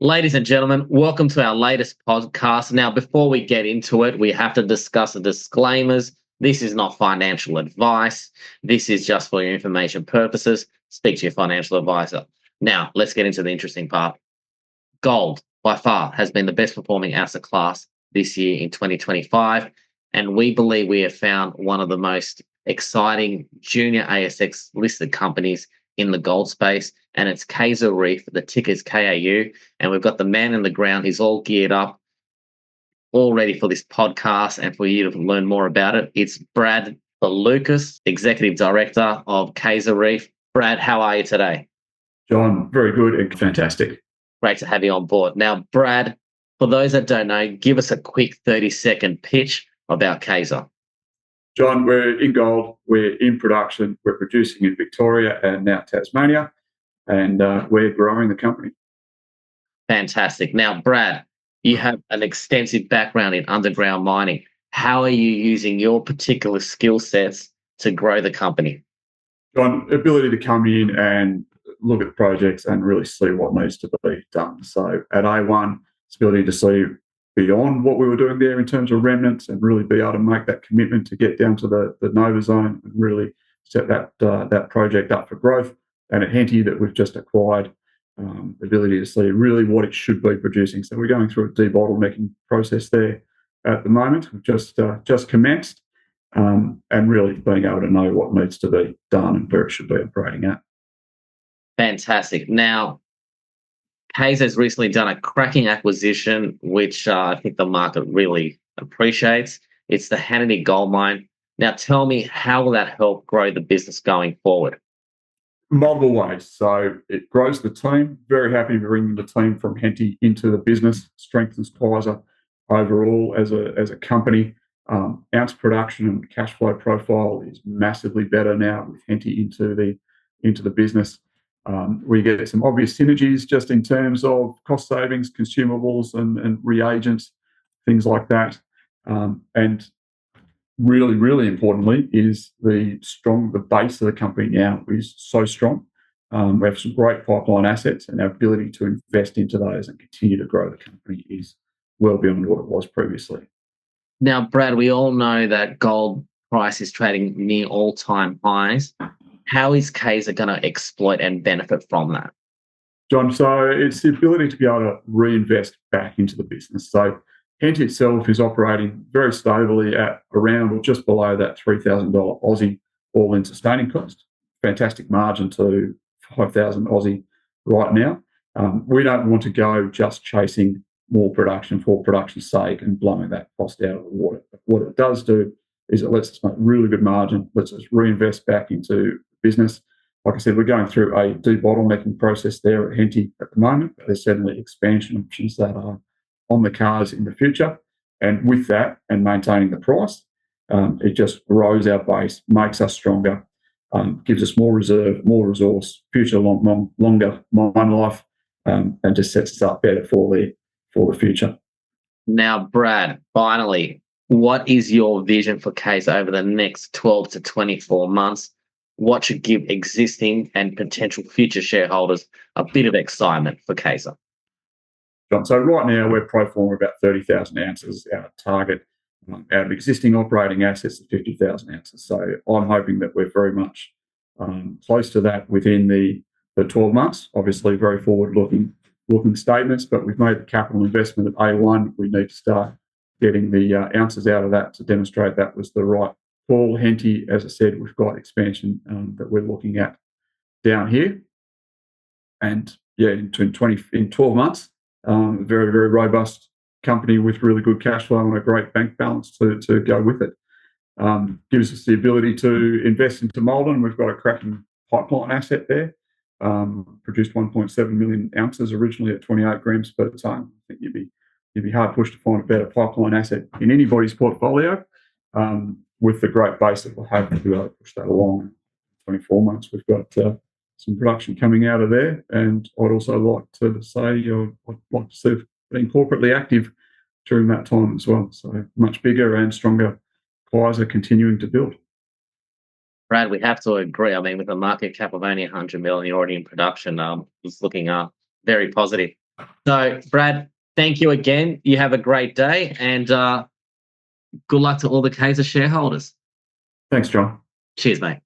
Ladies and gentlemen, welcome to our latest podcast. Now, before we get into it, we have to discuss the disclaimers. This is not financial advice. This is just for your information purposes. Speak to your financial advisor. Now, let's get into the interesting part. Gold, by far, has been the best performing asset class this year in 2025. And we believe we have found one of the most exciting junior ASX listed companies in the gold space. And it's Kaiser Reef. The ticker is KAU. And we've got the man in the ground. He's all geared up, all ready for this podcast and for you to learn more about it. It's Brad Valiukas, Executive Director of Kaiser Reef. Brad, how are you today? John, very good and fantastic. Great to have you on board. Now, Brad, for those that don't know, give us a quick 30-second pitch about Kaiser. John, we're in gold, we're in production, we're producing in Victoria and now Tasmania, and we're growing the company. Fantastic. Now, Brad, you have an extensive background in underground mining. How are you using your particular skill sets to grow the company? John, ability to come in and look at projects and really see what needs to be done. So at A1, it's ability to see beyond what we were doing there in terms of remnants and really be able to make that commitment to get down to the Nova zone and really set that project up for growth. And at Henty that we've just acquired, the ability to see really what it should be producing. So we're going through a debottlenecking process there at the moment. We've just commenced and really being able to know what needs to be done and where it should be operating at. Fantastic. Now, Kaiser has recently done a cracking acquisition, which I think the market really appreciates. It's the Hannity Gold Mine. Now, tell me, how will that help grow the business going forward? Multiple ways. So it grows the team. Very happy to bring the team from Henty into the business, strengthens Kaiser overall as a company. Ounce production and cash flow profile is massively better now with Henty into the business. We get some obvious synergies just in terms of cost savings, consumables and reagents, things like that. And really, really importantly is the base of the company now is so strong. We have some great pipeline assets and our ability to invest into those and continue to grow the company is well beyond what it was previously. Now, Brad, we all know that gold price is trading near all-time highs. How is Kaiser going to exploit and benefit from that? John, so it's the ability to be able to reinvest back into the business. So Henty itself is operating very stably at around or just below that $3,000 Aussie all-in sustaining cost. Fantastic margin to 5,000 Aussie right now. We don't want to go just chasing more production for production's sake and blowing that cost out of the water. But what it does do is it lets us make really good margin, lets us reinvest back into business. Like I said, we're going through a debottlenecking process there at Henty at the moment. There's certainly expansion options that are on the cards in the future. And with that and maintaining the price, it just grows our base, makes us stronger, gives us more reserve, more resource, future longer mine life, and just sets us up better for the future. Now, Brad, finally, what is your vision for Kaiser over the next 12 to 24 months? What should give existing and potential future shareholders a bit of excitement for Kaiser? John, so right now we're pro forma about 30,000 ounces, our target out of existing operating assets of 50,000 ounces. So I'm hoping that we're very much close to that within the 12 months. Obviously, very forward-looking statements, but we've made the capital investment at A1. We need to start getting the ounces out of that to demonstrate that was the right call. Henty, as I said, we've got expansion that we're looking at down here. And yeah, in 12 months, very, very robust company with really good cash flow and a great bank balance to go with it. Gives us the ability to invest into Maldon. We've got a cracking pipeline asset there. Produced 1.7 million ounces originally at 28 grams per tonne. I think you'd be hard pushed to find a better pipeline asset in anybody's portfolio. With the great base that we'll have to be able to push that along. 24 months, we've got some production coming out of there, and I'd also like to say I'd like to see it being corporately active during that time as well. So much bigger and stronger Kaiser continuing to build. Brad, we have to agree. I mean, with a market cap of only 100 million, you're already in production. It's looking very positive. So, Brad, thank you again. You have a great day, and good luck to all the Kaiser shareholders. Thanks, John. Cheers, mate.